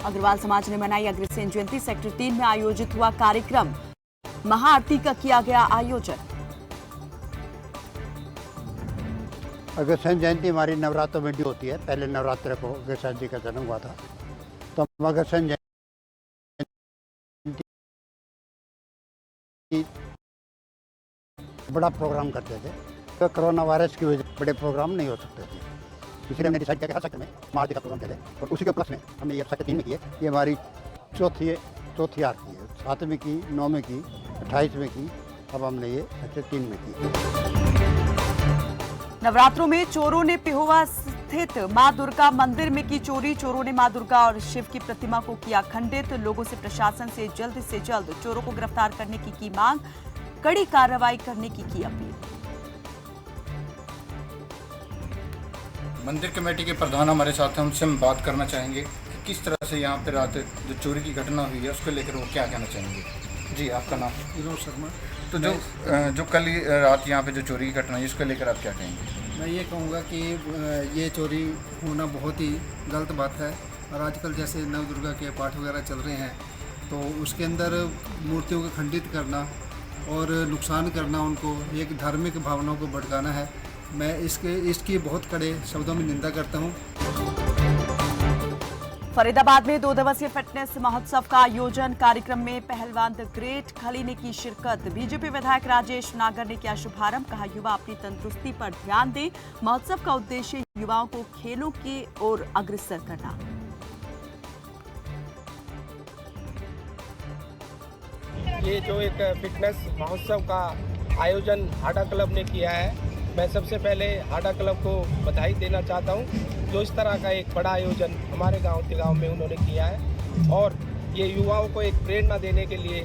अग्रवाल समाज ने मनाई अग्रसेन जयंती। सेक्टर 3 में आयोजित हुआ कार्यक्रम। महाआरती का किया गया आयोजन। अग्रसेन जयंती हमारी नवरात्रों में होती है। पहले नवरात्र को अग्रसेन जी का जन्म हुआ था, तो हम अग्रसेन जयंती बड़ा प्रोग्राम करते थे। तो कोरोना वायरस की वजह से बड़े प्रोग्राम नहीं हो सकते थे, इसलिए हमने डिसाइड किया कि हर सेक्टर में महाआरती का प्रोग्राम करें। और उसी के प्लस में हमने ये सेक्टर 3 में की है। ये हमारी चौथी आरती है। 7वीं की, 9वीं की, 28वीं की, अब हमने ये सेक्टर 3 में की। नवरात्रों में चोरों ने पिहोवा स्थित मां दुर्गा मंदिर में की चोरी। चोरों ने मां दुर्गा और शिव की प्रतिमा को किया खंडित। लोगों से प्रशासन से जल्द चोरों को गिरफ्तार करने की मांग, कड़ी कार्रवाई करने की अपील। मंदिर कमेटी के प्रधान हमारे साथ हैं, उनसे हम बात करना चाहेंगे कि किस तरह से यहाँ पे रात जो चोरी की घटना हुई है उसको लेकर वो क्या कहना चाहेंगे। जी, आपका नाम? विनोद शर्मा। तो जो कल रात यहाँ पे जो चोरी की घटना हुई उसको लेकर आप क्या कहेंगे? मैं ये कहूँगा कि ये चोरी होना बहुत ही गलत बात है। और आजकल जैसे नव दुर्गा के पाठ वगैरह चल रहे हैं, तो उसके अंदर मूर्तियों को खंडित करना और नुकसान करना, उनको एक धार्मिक भावनाओं को भड़काना है। मैं इसकी बहुत कड़े शब्दों में निंदा करता हूँ। फरीदाबाद में 2 दिवसीय फिटनेस महोत्सव का आयोजन। कार्यक्रम में पहलवान द ग्रेट खली ने की शिरकत। बीजेपी विधायक राजेश नागर ने किया शुभारंभ। कहा, युवा अपनी तंदुरुस्ती पर ध्यान दें। महोत्सव का उद्देश्य युवाओं को खेलों की ओर अग्रसर करना। ये जो एक फिटनेस महोत्सव का आयोजन हाडा क्लब ने किया है, मैं सबसे पहले हाडा क्लब को बधाई देना चाहता हूं, जो इस तरह का एक बड़ा आयोजन हमारे गांव में उन्होंने किया है। और ये युवाओं को एक प्रेरणा देने के लिए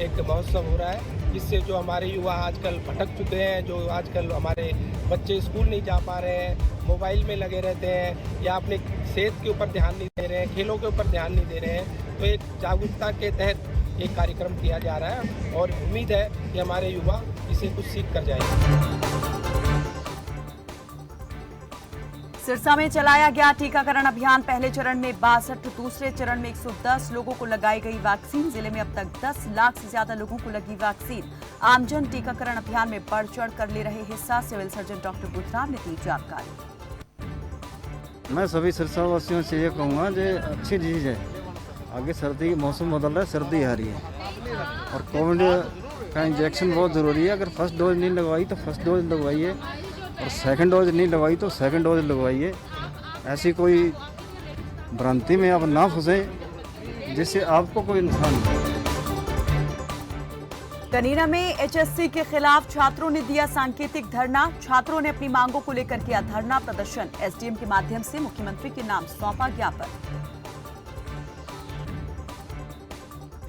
एक महोत्सव हो रहा है, जिससे जो हमारे युवा आजकल भटक चुके हैं, जो आजकल हमारे बच्चे स्कूल नहीं जा पा रहे हैं, मोबाइल में लगे रहते हैं या अपने सेहत के ऊपर ध्यान नहीं दे रहे हैं, खेलों के ऊपर ध्यान नहीं दे रहे हैं, तो एक जागरूकता के तहत एक कार्यक्रम किया जा रहा है और उम्मीद है कि हमारे युवा इसे कुछ सीख कर जाएंगे। सिरसा में चलाया गया टीकाकरण अभियान। पहले चरण में 62, दूसरे चरण में 110 लोगों को लगाई गई वैक्सीन। जिले में अब तक 10 लाख से ज्यादा लोगों को लगी वैक्सीन। आमजन टीकाकरण अभियान में बढ़ चढ़ कर ले रहे हिस्सा। सिविल सर्जन डॉक्टर बुधराम ने दी जानकारी। मैं सभी सिरसा वासियों से ये कहूँगा जो अच्छी चीज़ है। आगे सर्दी मौसम बदल रहा है, सर्दी आ रही है और कोविड का इंजेक्शन बहुत ज़रूरी है। अगर फर्स्ट डोज नहीं लगवाई तो फर्स्ट डोज लगवाइए और सेकंड डोज नहीं लगवाई तो सेकंड डोज लगवाइए। ऐसी कोई भ्रांति में आप ना फंसें जिससे आपको कोई नुकसान हो। कनीरा में एचएससी के खिलाफ छात्रों ने दिया सांकेतिक धरना। छात्रों ने अपनी मांगों को लेकर किया धरना प्रदर्शन। एसडीएम के माध्यम से मुख्यमंत्री के नाम सौंपा ज्ञापन।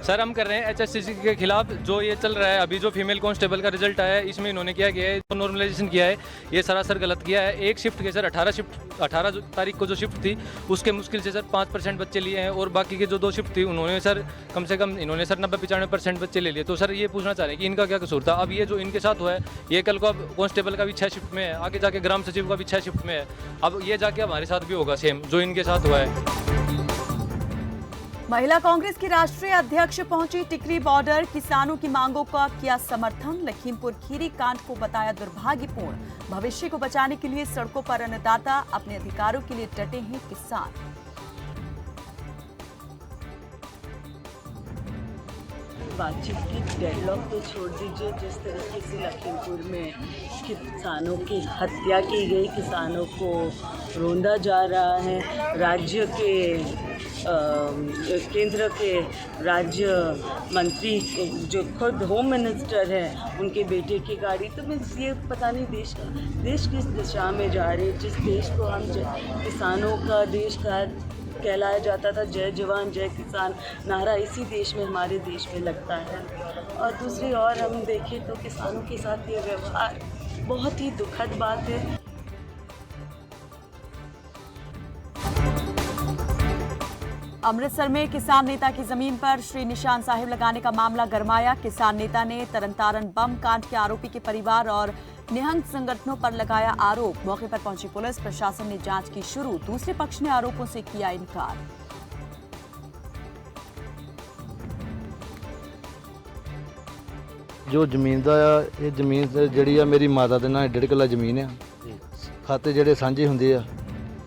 सर, हम कर रहे हैं एचएससीसी के खिलाफ जो ये चल रहा है अभी, जो फीमेल कांस्टेबल का रिजल्ट आया है, इसमें इन्होंने क्या किया है, जो नॉर्मलाइजेशन किया है, ये सरासर गलत किया है। एक शिफ्ट के सर 18 तारीख को जो शिफ्ट थी उसके मुश्किल से सर 5% बच्चे लिए हैं और बाकी के जो 2 शिफ्ट थी उन्होंने सर कम से कम इन्होंने सर 90-95% बच्चे ले लिए। तो सर ये पूछना चाह रहे हैं कि इनका क्या कसूर था। अब ये जो इनके साथ हुआ है, ये कल को अब कांस्टेबल का भी 6 शिफ्ट में है, आगे जाके ग्राम सचिव का भी 6 शिफ्ट में है। अब ये जाके हमारे साथ भी होगा सेम जो इनके साथ हुआ है। महिला कांग्रेस की राष्ट्रीय अध्यक्ष पहुंची टिकरी बॉर्डर। किसानों की मांगों का किया समर्थन। लखीमपुर खीरी कांड को बताया दुर्भाग्यपूर्ण। भविष्य को बचाने के लिए सड़कों पर अन्नदाता, अपने अधिकारों के लिए डटे हैं किसान। बातचीत की डेडलॉक तो छोड़ दीजिए। जिस तरीके से लखीमपुर में किसानों की हत्या की गई, किसानों को रोंदा जा रहा है, राज्य के केंद्र के राज्य मंत्री जो खुद होम मिनिस्टर है, उनके बेटे की गाड़ी, तो मैं ये पता नहीं देश किस दिशा में जा रही है। जिस देश को हम किसानों का देश का कहलाया जाता था, जय जवान जय किसान नारा इसी देश में, हमारे देश में लगता है। और दूसरी ओर हम देखें तो किसानों के साथ ये व्यवहार बहुत ही दुखद बात है। अमृतसर में किसान नेता की जमीन पर श्री निशान साहिब लगाने का मामला गरमाया। किसान नेता ने तरनतारन बम कांड के आरोपी के परिवार और निहंग संगठनों पर लगाया आरोप। मौके पर पहुंची पुलिस प्रशासन ने जांच की शुरू। दूसरे पक्ष ने आरोपों से किया इनकार। ਜੋ ਜ਼ਮੀਨ ਦਾ ਆ, ਇਹ ਜ਼ਮੀਨ ਤੇ ਜਿਹੜੀ ਆ ਮੇਰੀ ਮਾਤਾ ਦੇ ਨਾਂ 1.5 ਕਿੱਲਾ ਜ਼ਮੀਨ ਆ। ਖਾਤੇ ਜਿਹੜੇ ਸਾਂਝੇ ਹੁੰਦੇ ਆ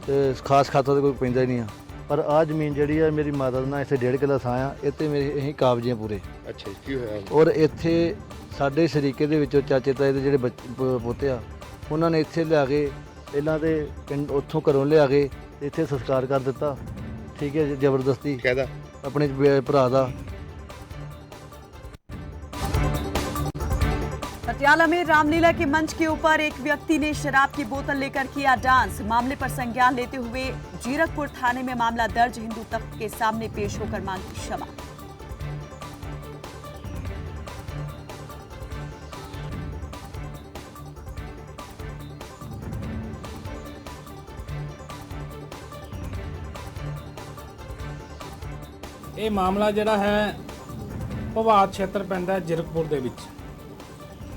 ਤੇ ਖਾਸ ਖਾਤਾ ਤਾਂ ਕੋਈ ਪੈਂਦਾ ਹੀ ਨਹੀਂ ਆ, ਪਰ ਆਹ ਜ਼ਮੀਨ ਜਿਹੜੀ ਆ ਮੇਰੀ ਮਾਤਾ ਦੇ ਨਾਂ ਇੱਥੇ 1.5 ਕਿੱਲਾ ਥਾਂ ਆ, ਇੱਥੇ ਮੇਰੇ ਅਸੀਂ ਕਾਬਜ਼ੇ ਆ ਪੂਰੇ। अच्छा की होया ਔਰ ਇੱਥੇ ਸਾਡੇ ਸ਼ਰੀਕੇ ਦੇ ਵਿੱਚੋਂ ਚਾਚੇ ਤਾਏ ਦੇ ਜਿਹੜੇ ਪੋਤੇ ਆ, ਉਹਨਾਂ ਨੇ ਇੱਥੇ ਲਿਆ ਕੇ ਪਹਿਲਾਂ ਤੇ ਪਿੰਡ ਉੱਥੋਂ ਘਰੋਂ ਲਿਆ ਕੇ ਇੱਥੇ ਸੰਸਕਾਰ ਕਰ ਦਿੱਤਾ। ਠੀਕ ਹੈ ਜੀ, ਜ਼ਬਰਦਸਤੀ कहदा ਆਪਣੇ ਭਰਾ ਦਾ। पटियाला में रामलीला के मंच के ऊपर एक व्यक्ति ने शराब की बोतल लेकर किया डांस। मामले पर संज्ञान लेते हुए जीरकपुर थाने में मामला दर्ज। हिंदू तख्त के सामने पेश होकर मांगी क्षमा। ਇਹ ਮਾਮਲਾ ਜਿਹੜਾ ਹੈ ਭਵਾਤ ਖੇਤਰ ਪੈਂਦਾ ਜਿਰਕਪੁਰ ਦੇ ਵਿੱਚ,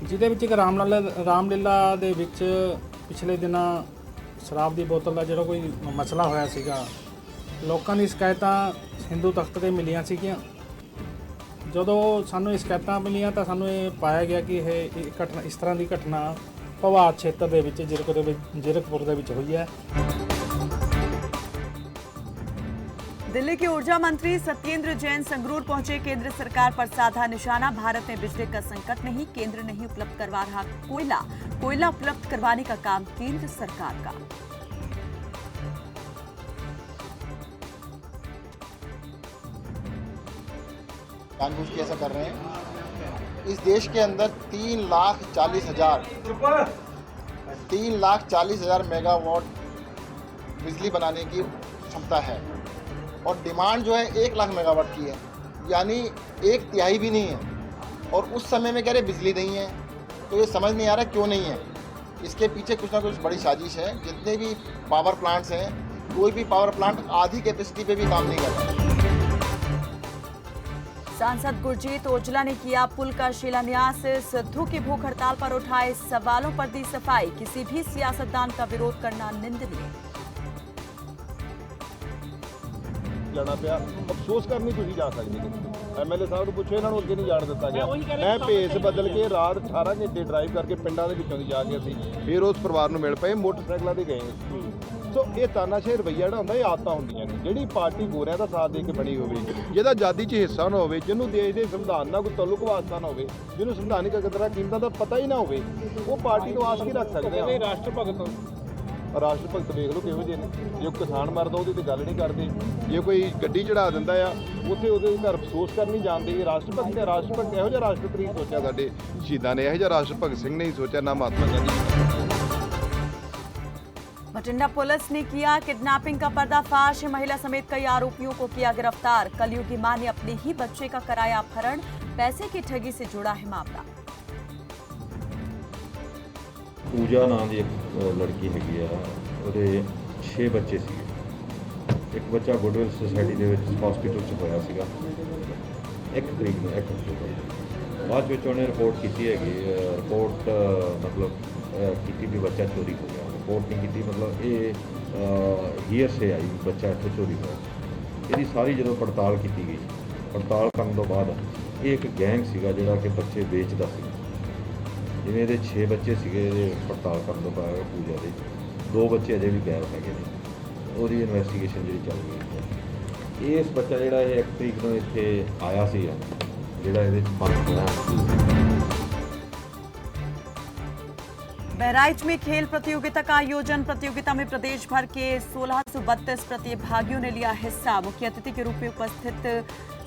ਜਿਹਦੇ ਵਿੱਚ ਇੱਕ ਰਾਮਲੀਲਾ ਦੇ ਵਿੱਚ ਪਿਛਲੇ ਦਿਨਾਂ ਸ਼ਰਾਬ ਦੀ ਬੋਤਲ ਦਾ ਜਿਹੜਾ ਕੋਈ ਮਸਲਾ ਹੋਇਆ ਸੀਗਾ। ਲੋਕਾਂ ਦੀ ਸ਼ਿਕਾਇਤਾਂ ਹਿੰਦੂ ਤਖਤ ਤੇ ਮਿਲੀਆਂ ਸੀਗੀਆਂ। ਜਦੋਂ ਸਾਨੂੰ ਇਹ ਸ਼ਿਕਾਇਤਾਂ ਮਿਲੀਆਂ ਤਾਂ ਸਾਨੂੰ ਇਹ ਪਾਇਆ ਗਿਆ ਕਿ ਇਹ ਘਟਨਾ, ਇਸ ਤਰ੍ਹਾਂ ਦੀ ਘਟਨਾ ਭਵਾਤ ਖੇਤਰ ਦੇ ਵਿੱਚ ਜਿਰਕਪੁਰ ਦੇ ਵਿੱਚ ਹੋਈ ਹੈ। दिल्ली के ऊर्जा मंत्री सत्येंद्र जैन संगरूर पहुंचे। केंद्र सरकार पर साधा निशाना। भारत में बिजली का संकट नहीं, केंद्र नहीं उपलब्ध करवा रहा कोयला उपलब्ध करवाने का काम केंद्र सरकार का। जानबूझ के ऐसा कर रहे हैं। इस देश के अंदर 3,40,000 मेगावाट बिजली बनाने की क्षमता है और डिमांड जो है 1 लाख मेगावाट की है, यानी 1/3 भी नहीं है। और उस समय में कह रहे बिजली नहीं है, तो ये समझ नहीं आ रहा क्यों नहीं है। इसके पीछे कुछ ना कुछ बड़ी साजिश है। जितने भी पावर प्लांट्स हैं, कोई भी पावर प्लांट आधी कैपेसिटी पे भी काम नहीं कर रहा। सांसद गुरजीत ओजला ने किया पुल का शिलान्यास। सिद्धू की भूख हड़ताल पर उठाए सवालों पर दी सफाई। किसी भी सियासतदान का विरोध करना निंदनीय। जाना पिया, अफसोस करनी तुम जा सकते। MLA साहब ਨੂੰ ਪੁੱਛੋ, ਇਹਨਾਂ ਨੂੰ ਅੱਗੇ ਨਹੀਂ ਜਾਣ ਦਿੱਤਾ ਗਿਆ। ਮੈਂ ਭੇਸ ਬਦਲ ਕੇ ਰਾਤ 18 ਘੰਟੇ ਡਰਾਈਵ ਕਰਕੇ ਪਿੰਡਾਂ ਦੇ ਵਿੱਚੋਂ ਦੀ ਜਾ ਕੇ ਅਸੀਂ ਫਿਰ ਉਸ ਪਰਿਵਾਰ ਨੂੰ ਮਿਲ ਪਏ, ਮੋਟਰਸਾਈਕਲਾਂ ਤੇ ਗਏ। ਸੋ ਇਹ ਤਾਨਾਸ਼ਾਹੀ ਰਵੱਈਆ ਜਿਹੜਾ ਹੁੰਦਾ, ਇਹ ਆਦਤਾਂ ਹੁੰਦੀਆਂ ਨੇ। ਜਿਹੜੀ ਪਾਰਟੀ ਗੋਰਿਆਂ ਦਾ ਸਾਥ ਦੇ ਕੇ ਬਣੀ ਹੋਵੇ, ਜਿਹਦਾ ਆਜ਼ਾਦੀ 'ਚ ਹਿੱਸਾ ਨਾ ਹੋਵੇ, ਜਿਹਨੂੰ ਦੇਸ਼ ਦੇ ਸੰਵਿਧਾਨ ਨਾਲ ਕੋਈ ਤਾਲੁਕ ਵਾਸਤਾ ਨਾ ਹੋਵੇ, ਜਿਹਨੂੰ ਸੰਵਿਧਾਨਿਕ ਕਦਰਾਂ ਕੀਮਤਾਂ ਦਾ ਪਤਾ ਹੀ ਨਾ ਹੋਵੇ, ਉਹ ਪਾਰਟੀ ਨੂੰ ਆਸ ਕੀ ਰੱਖ ਸਕਦੇ ਆ। ਰਾਸ਼ਟਰ ਭਗਤ ਵੇਖ ਲਓ ਕਿਹੋ ਜਿਹੇ ਨੇ। ਜੇ ਕਿਸਾਨ ਮਰਦਾ ਉਹਦੀ ਤੇ ਗੱਲ ਨਹੀਂ ਕਰਦੇ, ਜੇ ਕੋਈ ਗੱਡੀ ਚੜਾ ਦਿੰਦਾ ਆ ਉੱਥੇ ਉਹਦੇ ਘਰ ਅਫਸੋਸ ਕਰਨੀ ਜਾਂਦੇ। ਰਾਸ਼ਟਰਪਤੀ ਇਹੋ ਜਿਹਾ ਰਾਸ਼ਟਰਪਤੀ ਸੋਚਿਆ, ਸਾਡੇ ਸ਼ਹੀਦਾਂ ਨੇ ਇਹੋ ਜਿਹਾ ਰਾਸ਼ਟਰ ਭਗਤ ਸਿੰਘ ਨੇ ਹੀ ਸੋਚਿਆ, ਨਾ ਮਹਾਤਮਾ ਗਾਂਧੀ। बठिंडा पुलिस ने किया किडनैपिंग का पर्दाफाश। महिला समेत कई आरोपियों को किया गिरफ्तार। कलयुगी मां ने अपने ही बच्चे का कराया अपहरण। पैसे की ठगी से जुड़ा है मामला। पूजा नाम की एक लड़की हैगी आ, ਉਹਦੇ 6 ਬੱਚੇ ਸੀਗੇ। ਇੱਕ ਬੱਚਾ ਗੁੱਡਵਿਲ ਸੁਸਾਇਟੀ ਦੇ ਵਿੱਚ ਹਸਪੀਟਲ 'ਚ ਹੋਇਆ ਸੀਗਾ 1 ਤਰੀਕ ਨੂੰ 1 ਅਕਤੂਬਰ। ਬਾਅਦ ਵਿੱਚ ਉਹਨੇ ਰਿਪੋਰਟ ਕੀਤੀ ਹੈਗੀ, ਰਿਪੋਰਟ ਮਤਲਬ ਕੀਤੀ ਵੀ ਬੱਚਾ ਚੋਰੀ ਹੋ ਗਿਆ। ਰਿਪੋਰਟ ਨਹੀਂ ਕੀਤੀ, ਮਤਲਬ ਇਹ ਹੀਅਰ ਸੇ ਆਈ ਬੱਚਾ ਇੱਥੇ ਚੋਰੀ ਹੋਇਆ। ਇਹਦੀ ਸਾਰੀ ਜਦੋਂ ਪੜਤਾਲ ਕੀਤੀ ਗਈ, ਪੜਤਾਲ ਕਰਨ ਤੋਂ ਬਾਅਦ ਇਹ ਇੱਕ ਗੈਂਗ ਸੀਗਾ ਜਿਹੜਾ ਕਿ ਬੱਚੇ ਵੇਚਦਾ ਸੀ। ਜਿਵੇਂ ਇਹਦੇ 6 ਬੱਚੇ ਸੀਗੇ, ਇਹਦੇ ਪੜਤਾਲ ਕਰਨ ਤੋਂ ਬਾਅਦ ਪੂਜਾ ਦੇ 2 ਬੱਚੇ ਅਜੇ ਵੀ ਗਾਇਬ ਹੈਗੇ ਨੇ। ਉਹਦੀ ਇਨਵੈਸਟੀਗੇਸ਼ਨ ਜਿਹੜੀ ਚੱਲ ਰਹੀ ਹੈ। ਇਸ ਬੱਚਾ ਜਿਹੜਾ ਇਹ 1 ਤਰੀਕ ਨੂੰ ਇੱਥੇ ਆਇਆ ਸੀ, ਜਿਹੜਾ ਇਹਦੇ 'ਚ ਬੰਦ ਹੋਇਆ। बहराइच में खेल प्रतियोगिता का आयोजन। प्रतियोगिता में प्रदेश भर के 1632 प्रतिभागियों ने लिया हिस्सा। मुख्य अतिथि के रूप में उपस्थित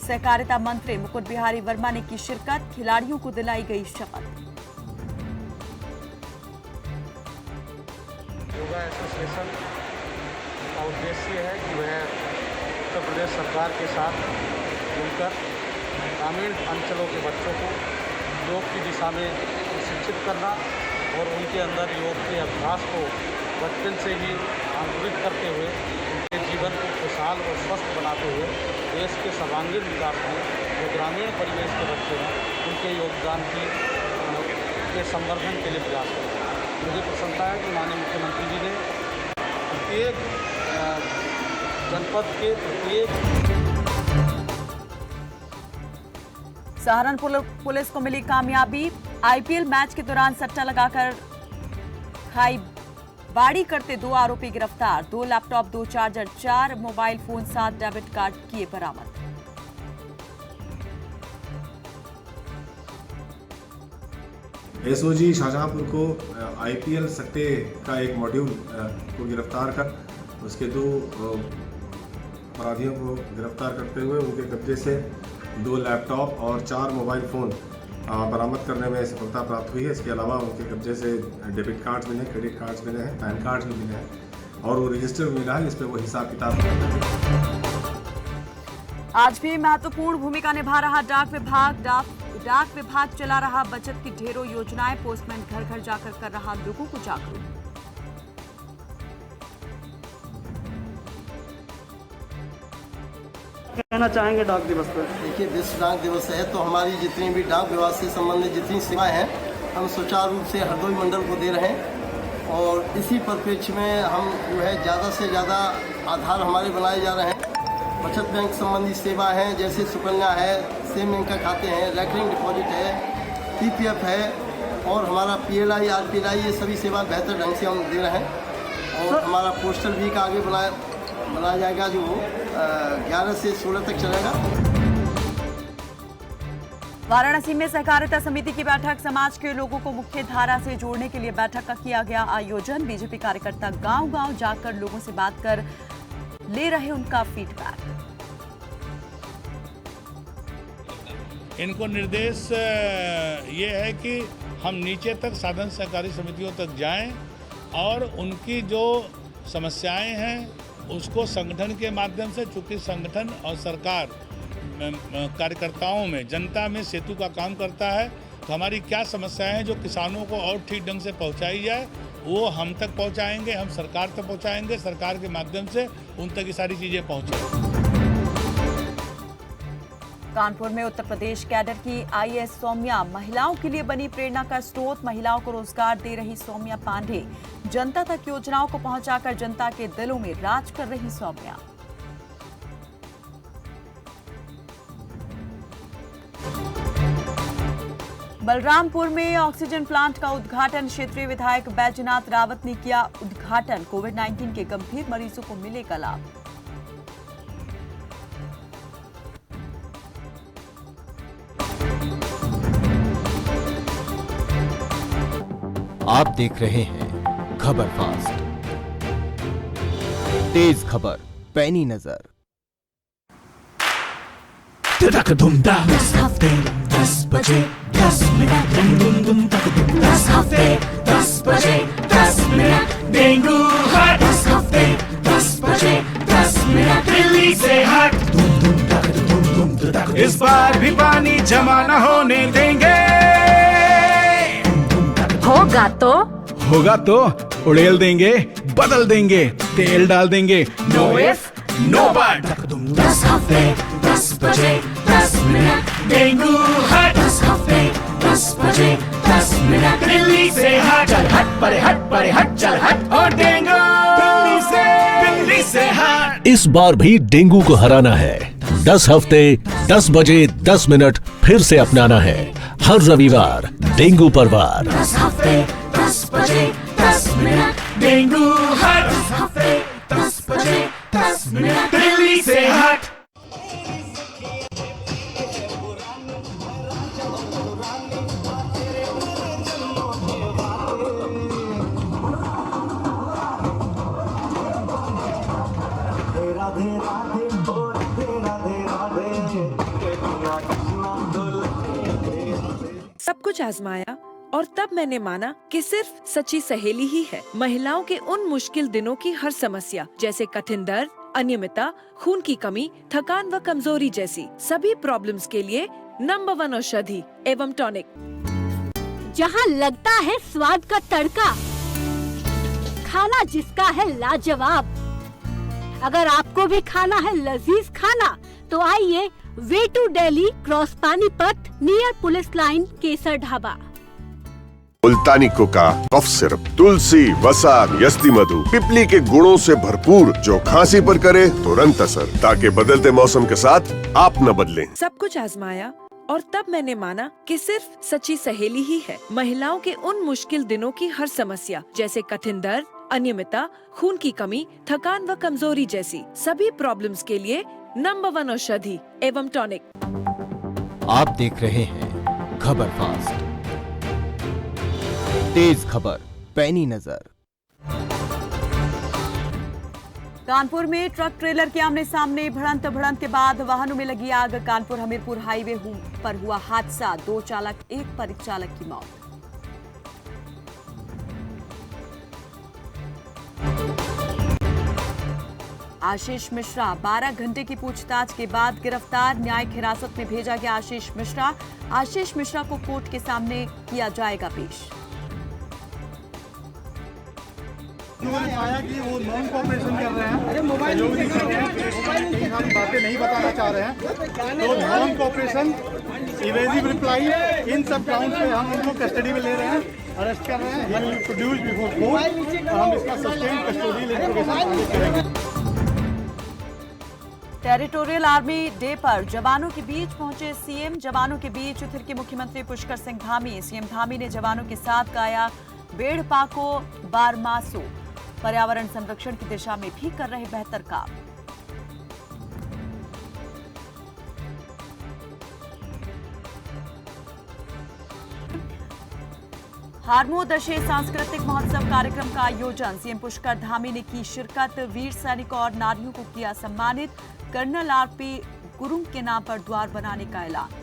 सहकारिता मंत्री मुकुट बिहारी वर्मा ने की शिरकत। खिलाड़ियों को दिलाई गई शपथ। योगा एसोसिएशन का उद्देश्य है कि वह उत्तर प्रदेश सरकार के साथ मिलकर ग्रामीण अंचलों के बच्चों को योग की दिशा में शिक्षित करना और उनके अंदर योग के अभ्यास को बचपन से ही अंकुरित करते हुए उनके जीवन को खुशहाल और स्वस्थ बनाते हुए देश के सर्वांगीण विकास में जो ग्रामीण परिवेश के बच्चे हैं उनके योगदान के संवर्धन के लिए प्रयास करें। मुझे प्रसन्नता है कि माननीय मुख्यमंत्री जी ने प्रत्येक जनपद के प्रत्येक सहारनपुर पुलिस को मिली कामयाबी। आईपीएल मैच के दौरान सट्टा लगाकर खाई बाड़ी करते 2 आरोपी गिरफ्तार। 2 laptop, 2 charger, 4 mobile phone, 7 debit card किए बरामद। एसओजी शाहजहांपुर को आईपीएल सट्टे का एक मॉड्यूल को गिरफ्तार कर उसके 2 अपराधियों को गिरफ्तार करते हुए उनके कब्जे से 2 लैपटॉप और 4 मोबाइल फ़ोन बरामद करने में सफलता प्राप्त हुई है। इसके अलावा उनके कब्जे से डेबिट कार्ड्स मिले, क्रेडिट कार्ड्स मिले हैं, पैन कार्ड्स भी मिले हैं और वो रजिस्टर मिला है, इस पर वो हिसाब किताब करते हैं। आज भी महत्वपूर्ण भूमिका निभा रहा डाक विभाग। डाक विभाग चला रहा बचत की ढेरों योजनाएं। पोस्टमैन घर घर जाकर कर रहा लोगों को जागरूक। कहना चाहेंगे डाक दिवस पर? देखिए, विश्व डाक दिवस है तो हमारी जितनी भी डाक विभाग से संबंधित जितनी सेवाएं हैं हम सुचारू रूप से हरदोई मंडल को दे रहे हैं और इसी परिप्रेक्ष्य में हम जो है ज़्यादा से ज़्यादा आधार हमारे बनाए जा रहे हैं। बचत बैंक संबंधी सेवा हैं जैसे सुकन्या है, सेम बैंक का खाते हैं, रेकरिंग डिपॉजिट है, पीपीएफ है और हमारा पीएलआई, आरपीएलआई, ये सभी सेवा बेहतर ढंग से हम दे रहे हैं। और हमारा पोस्टल वीक आगे बनाया जाएगा जो 11 से 16 तक चलेगा। वाराणसी में सहकारिता समिति की बैठक। समाज के लोगों को मुख्य धारा से जोड़ने के लिए बैठक का किया गया आयोजन। बीजेपी कार्यकर्ता गांव-गांव जाकर लोगों से बात कर ले रहे उनका फीडबैक। इनको निर्देश ये है कि हम नीचे तक साधन सहकारी समितियों तक जाएं और उनकी जो समस्याएं हैं उसको संगठन के माध्यम से, चूँकि संगठन और सरकार कार्यकर्ताओं में, जनता में सेतु का काम करता है, तो हमारी क्या समस्याएं हैं जो किसानों को और ठीक ढंग से पहुंचाई जाए वो हम तक पहुंचाएंगे, हम सरकार तक पहुंचाएंगे, सरकार के माध्यम से उन तक ये सारी चीज़ें पहुंचेंगी। कानपुर में उत्तर प्रदेश कैडर की आईएएस सौम्या महिलाओं के लिए बनी प्रेरणा का स्रोत। महिलाओं को रोजगार दे रही सौम्या पांडे जनता तक योजनाओं को पहुंचाकर जनता के दिलों में राज कर रही सौम्या। बलरामपुर में ऑक्सीजन प्लांट का उद्घाटन। क्षेत्रीय विधायक बैजनाथ रावत ने किया उद्घाटन। कोविड-19 के गंभीर मरीजों को मिलेगा लाभ। आप देख रहे हैं खबर फास्ट, तेज खबर, पैनी नजर। दस हफ्ते 10 बजे 10 मिनट, दस हफ्ते 10 बजे 10 मिनट, डेंगू हट 10 हफ्ते 10 बजे 10 मिनट, दिल्ली से हट। इस बार भी पानी जमा न होने देंगे। होगा तो उड़ेल देंगे, बदल देंगे, तेल डाल देंगे। Know if no but. 10 हफ्ते 10 बजे 10 मिनट, डेंगू हट 10 हफ्ते 10 बजे 10 मिनट, दिल्ली से हट। चल हट परे हट चल हट, और डेंगू दिल्ली से हट। इस बार भी डेंगू को हराना है। 10 हफ्ते 10 बजे 10 मिनट फिर से अपनाना है। हर रविवार डेंगू पर वार। 10 हफ्ते 10 बजे 10 मिनट, डेंगू हट 10 हफ्ते 10 बजे 10 मिनट, दिल्ली से हट। सब कुछ आजमाया और तब मैंने माना कि सिर्फ सच्ची सहेली ही है महिलाओं के उन मुश्किल दिनों की हर समस्या, जैसे कठिन दर्द, अनियमितता, खून की कमी, थकान व कमजोरी जैसी सभी प्रॉब्लम्स के लिए नंबर 1 औषधि एवं टॉनिक। जहाँ लगता है स्वाद का तड़का, खाना जिसका है लाजवाब। अगर आपको भी खाना है लजीज खाना तो आइए way to Delhi cross Panipat near police line Kesar dhaba. Multani कोका कफ सिरप, तुलसी, वसा, यस्ती मधु, पिपली के गुणों से भरपूर, जो खांसी पर करे तुरंत असर, ताकि बदलते मौसम के साथ आप न बदलें। सब कुछ आजमाया और तब मैंने माना कि सिर्फ सच्ची सहेली ही है महिलाओं के उन मुश्किल दिनों की हर समस्या, जैसे कठिन दर्द, अनियमितता, खून की कमी, थकान व कमजोरी जैसी सभी प्रॉब्लम्स के लिए नंबर 1 औषधि एवं टॉनिक। आप देख रहे हैं खबर फास्ट, तेज खबर, पैनी नजर। कानपुर में ट्रक ट्रेलर के आमने सामने भिड़ंत के बाद वाहनों में लगी आग। कानपुर हमीरपुर हाईवे पर हुआ हादसा, 2 चालक, 1 परिचालक की मौत। आशीष मिश्रा 12 घंटे की पूछताछ के बाद गिरफ्तार, न्यायिक हिरासत में भेजा गया आशीष मिश्रा को कोर्ट के सामने किया जाएगा पेश। उन्होंने पाया कि वो नॉन कोऑपरेशन कर रहे हैं, सहयोग नहीं कर रहे हैं, कई सारी बातें नहीं बताना चाह रहे हैं, तो नॉन कोऑपरेशन, इवेजिव रिप्लाई, इन सब ग्राउंड पे हम उनको कस्टडी में ले रहे हैं, अरेस्ट कर रहे हैं। He will produce before court, हम इसका सस्टेन कस्टोडियल इंटरोगेशन करेंगे। टेरिटोरियल आर्मी डे पर जवानों के बीच पहुंचे सीएम, जवानों के बीच उतर के मुख्यमंत्री पुष्कर सिंह धामी। सीएम धामी ने जवानों के साथ गाया बेड़ पाको बारमासो, पर्यावरण संरक्षण की दिशा में भी कर रहे बेहतर काम। हारमो दशे सांस्कृतिक महोत्सव कार्यक्रम का आयोजन, सीएम पुष्कर धामी ने की शिरकत। वीर सैनिकों और नारियों को किया सम्मानित। कर्नल आरपी गुरुंग के नाम पर द्वार बनाने का ऐलान।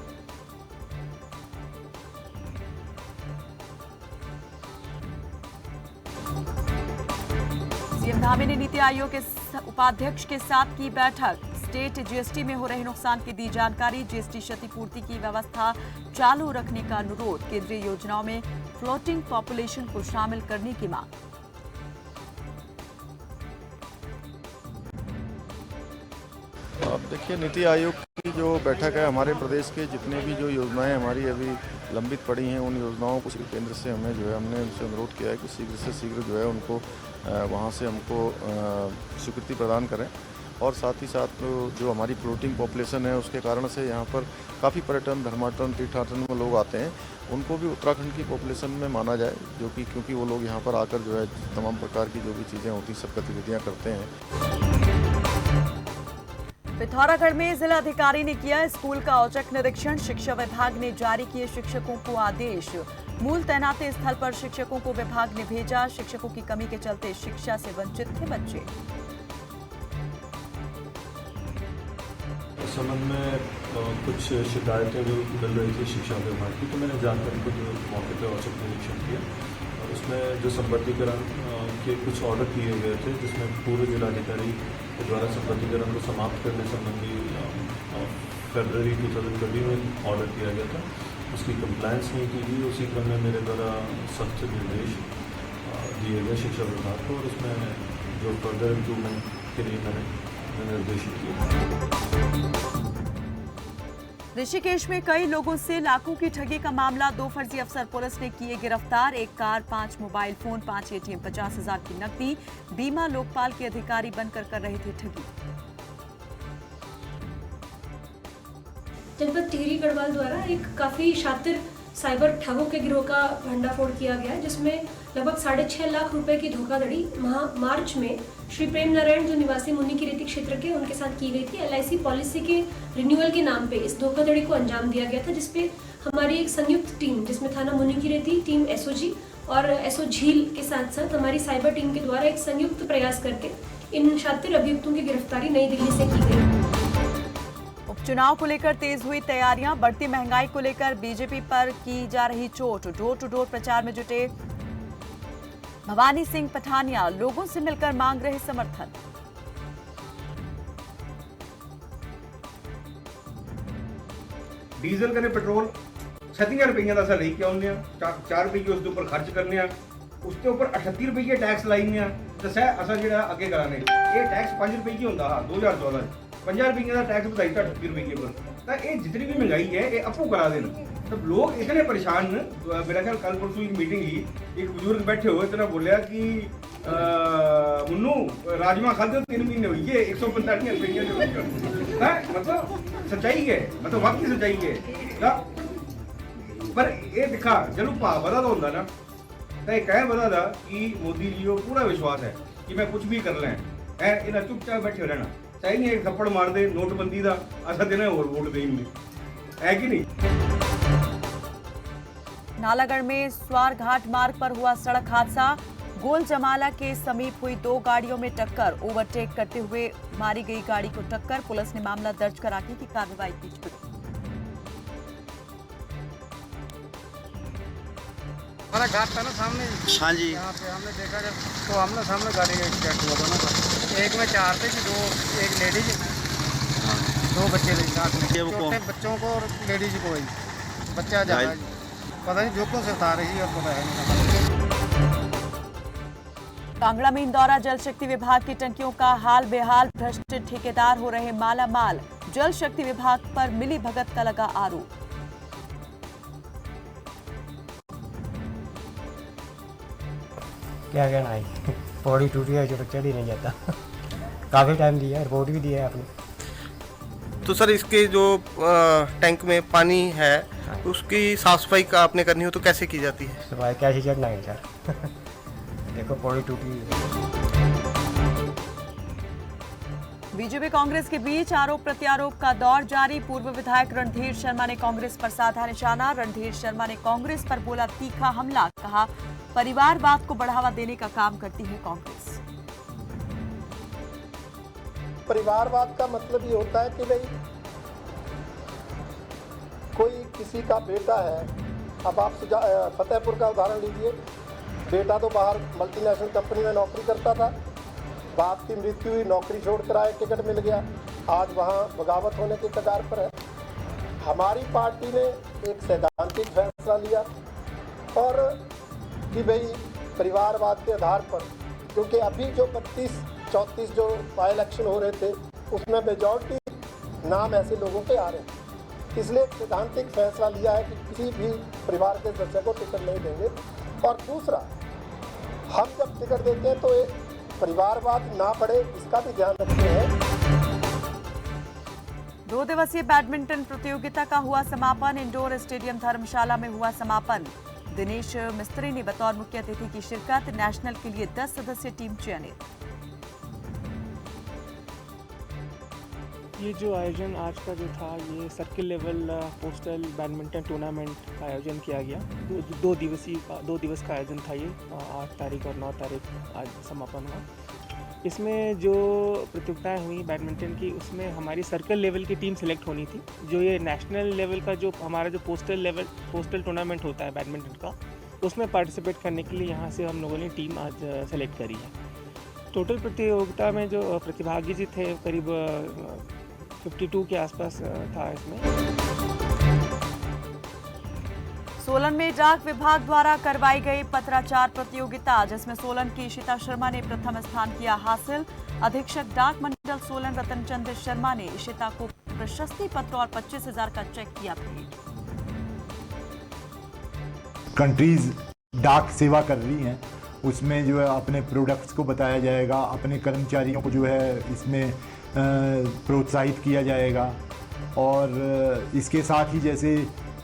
सीएम धामी ने नीति आयोग के उपाध्यक्ष के साथ की बैठक। स्टेट जीएसटी में हो रहे नुकसान की दी जानकारी। जीएसटी क्षतिपूर्ति की व्यवस्था चालू रखने का अनुरोध। केंद्रीय योजनाओं में फ्लोटिंग पॉपुलेशन को शामिल करने की मांग। अब देखिए, नीति आयोग की जो बैठक है, हमारे प्रदेश के जितने भी जो योजनाएं हमारी अभी लंबित पड़ी हैं, उन योजनाओं को केंद्र से हमें जो है हमने उनसे अनुरोध किया है कि शीघ्र से शीघ्र जो है उनको वहाँ से हमको स्वीकृति प्रदान करें। और साथ ही साथ जो हमारी फ्लोटिंग पॉपुलेशन है, उसके कारण से यहाँ पर काफ़ी पर्यटन, धर्माटन, तीर्थाटन में लोग आते हैं, उनको भी उत्तराखंड की पॉपुलेशन में माना जाए, जो कि क्योंकि वो लोग यहाँ पर आकर जो है तमाम प्रकार की जो भी चीज़ें होती सब गतिविधियाँ करते हैं। पिथौरागढ़ में जिलाधिकारी ने किया स्कूल का औचक निरीक्षण। शिक्षा विभाग ने जारी किए शिक्षकों को आदेश। मूल तैनाती स्थल पर शिक्षकों को विभाग ने भेजा। शिक्षकों की कमी के चलते शिक्षा से वंचित थे बच्चे। इस संबंध में कुछ शिकायतें जो मिल रही थी शिक्षा विभाग की, तो मैंने जाकर खुद मौके पर औचक निरीक्षण किया। और उसमें जो संबद्धीकरण के कुछ ऑर्डर किए गए थे, जिसमें पूर्व जिलाधिकारी के द्वारा संबद्धीकरण को समाप्त करने संबंधी फरवरी 2020 में ऑर्डर किया गया था, उसकी कंप्लायंस नहीं की गई। उसी क्रम में मेरे द्वारा सख्त निर्देश दिए गए शिक्षा विभाग को, और उसमें जो फर्दर इम्प्रूवमेंट के लिए मैंने निर्देशित किया। ऋषिकेश में कई लोगों से लाखों की ठगी का मामला। 2 फर्जी अफसर पुलिस ने किए गिरफ्तार। 1 कार, 5 मोबाइल फोन, 5 एटीएम, 50,000 की नकदी। बीमा लोकपाल के अधिकारी बनकर कर रहे थे ठगी। जनपद टिहरी गढ़वाल द्वारा एक काफी शातिर साइबर ठगों के गिरोह का भंडाफोड़ किया गया, जिसमें लगभग 6.5 लाख रुपए की धोखाधड़ी मार्च में श्री प्रेम नारायण, जो निवासी मुनि की रीति क्षेत्र के, उनके साथ की गई थी। LIC पॉलिसी के रिन्यूअल के नाम पे इस धोखाधड़ी को अंजाम दिया गया था, जिसपे हमारी एक संयुक्त टीम, जिसमें थाना मुनि की रीति, टीम SOG और SO झील के साथ साथ हमारी साइबर टीम के द्वारा एक संयुक्त प्रयास करके इन शातिर अभियुक्तों की गिरफ्तारी नई दिल्ली से की गई। उपचुनाव को लेकर तेज हुई तैयारियां। बढ़ती महंगाई को लेकर बीजेपी पर की जा रही चोट। डोर टू डोर प्रचार में जुटे भवानी सिंह पठानिया लोगों से मिलकर मांग रहे समर्थन। डीजल कने पेट्रोल 36 रुपये का अस लेके आने, 4 रुपये उसके ऊपर खर्च करने, उसके ऊपर 38 रुपये टैक्स लाइने, तो सह अस जो अगे कराने। ये टैक्स 5 रुपये की होंगे 2014 50 रुपये का टैक्स बताई 38 रुपये पर। तो ये जितनी भी महंगाई है ये आपू करा देना। तो लोग इतने परेशान, मेरा ख्याल कल परसों एक मीटिंग ही, एक बुजुर्ग बैठे हुए इतना बोलिया कि मुन्नू राजमा खाते 3 महीने हुई है 145 रुपये मतलब सच्चाई है, मतलब वाकई सच्चाई है ना। पर ये दिखा जरूर भाव बदा होंगे ना, तो एक कह बदा कि मोदी जी को पूरा विश्वास है कि मैं कुछ भी कर लें है, इन्हें चुपचाप बैठे रहना चाहिए नहीं। एक थप्पड़ मार दे नोटबंदी का असा देना और वोट देंगे, है कि नहीं। नालागढ़ में स्वार घाट मार्ग पर हुआ सड़क हादसा। गोल जमाला के समीप हुई 2 गाड़ियों में टक्कर। ओवरटेक करते हुए मारी गई गाड़ी को टक्कर। पुलिस ने मामला दर्ज कर आगे की कार्रवाई की शुरू। हमारा घाट था ना सामने। हाँ जी। यहाँ पे हमने देखा जब तो हमने सामने गाड़ी का एक्सीडेंट हुआ दोनों का। एक में 4 थे कि 2, एक लेडीज 2 बच्चे थे साथ में, छोटे बच्चों को और लेडीज को ही बच्चा जा रहा है, पता नहीं जोकों से उतार रही है और पता है नहीं। कांगड़ा में इंदौरा जल शक्ति विभाग की टंकियों का हाल बेहाल। भ्रष्ट ठेकेदार हो रहे माला माल। जल शक्ति विभाग पर मिली भगत का लगा आरोप। क्या कहना है, पौड़ी टूटी है जो बच्चा ही नहीं जाता। काफ़ी टाइम दिया है, रिपोर्ट भी दिया है आपने। तो सर इसके जो टैंक में पानी है उसकी साफ सफाई का आपने करनी हो तो कैसे की जाती है? सफाई कैसे करना है सर? देखो पौड़ी टूटी है। बीजेपी कांग्रेस के बीच आरोप प्रत्यारोप का दौर जारी। पूर्व विधायक रणधीर शर्मा ने कांग्रेस पर साधा निशाना। रणधीर शर्मा ने कांग्रेस पर बोला तीखा हमला। कहा परिवारवाद को बढ़ावा देने का काम करती है कांग्रेस। परिवारवाद का मतलब ये होता है कि भाई कोई किसी का बेटा है, अब आप फतेहपुर का उदाहरण लीजिए, बेटा तो बाहर मल्टीनेशनल कंपनी में नौकरी करता था, बाप की मृत्यु हुई, नौकरी छोड़कर आए, टिकट मिल गया, आज वहाँ बगावत होने के कगार पर है। हमारी पार्टी ने एक सैद्धांतिक फैसला लिया और कि भाई परिवारवाद के आधार पर, क्योंकि अभी जो 32-34 जो बाई इलेक्शन हो रहे थे उसमें मेजॉरिटी नाम ऐसे लोगों के आ रहे हैं, इसलिए एक सैद्धांतिक फैसला लिया है कि किसी भी परिवार के सदस्य को टिकट नहीं देंगे। और दूसरा, हम जब टिकट देते हैं तो एक परिवारवाद ना बढ़े इसका भी ध्यान रखते हैं। 2 दिवसीय बैडमिंटन प्रतियोगिता का हुआ समापन। इंडोर स्टेडियम धर्मशाला में हुआ समापन। दिनेश मिस्त्री ने बतौर मुख्य अतिथि की शिरकत। नेशनल के लिए 10 सदस्यीय टीम चयनित। ये जो आयोजन आज का जो था, ये circle level postal badminton tournament का आयोजन किया गया। 2 दिवस का आयोजन था ये। 8 तारीख और 9 तारीख आज समापन हुआ। इसमें जो प्रतियोगिताएं हुई बैडमिंटन की, उसमें हमारी सर्कल लेवल की टीम सेलेक्ट होनी थी। जो ये नेशनल लेवल का जो हमारा जो पोस्टल टूर्नामेंट होता है बैडमिंटन का, उसमें पार्टिसिपेट करने के लिए यहाँ से हम लोगों ने टीम आज सेलेक्ट करी है। टोटल प्रतियोगिता में जो प्रतिभागी जी थे करीब 52 के आसपास था इसमें। सोलन में डाक विभाग द्वारा करवाई गई पत्राचार प्रतियोगिता, जिसमें सोलन की इशिता शर्मा ने प्रथम स्थान किया हासिल। अधीक्षक डाक मंडल सोलन रतन चंद्र शर्मा ने इशिता को प्रशस्ति पत्र और 25,000 का चेक किया भेंट। कंट्रीज डाक सेवा कर रही हैं, उसमें जो है अपने प्रोडक्ट्स को बताया जाएगा, अपने कर्मचारियों को जो है इसमें प्रोत्साहित किया जाएगा। और इसके साथ ही जैसे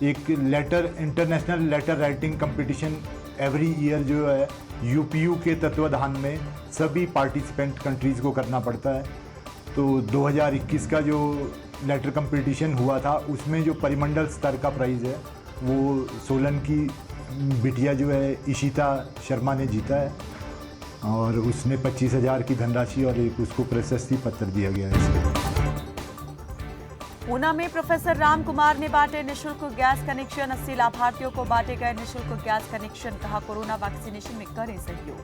एक international letter writing competition every year जो है यूपीयू के तत्वाधान में सभी पार्टिसिपेंट कंट्रीज़ को करना पड़ता है। तो 2021 का जो लेटर कंपटीशन हुआ था उसमें जो परिमंडल स्तर का प्राइज़ है वो सोलन की बिटिया जो है इशिता शर्मा ने जीता है और उसने 25,000 की धनराशि और एक उसको प्रशस्ति पत्र दिया गया है। ऊना में प्रोफेसर राम कुमार ने बांटे निशुल्क गैस कनेक्शन। 80 लाभार्थियों को बांटे गए निशुल्क गैस कनेक्शन। कहा कोरोना वैक्सीनेशन में करें सहयोग।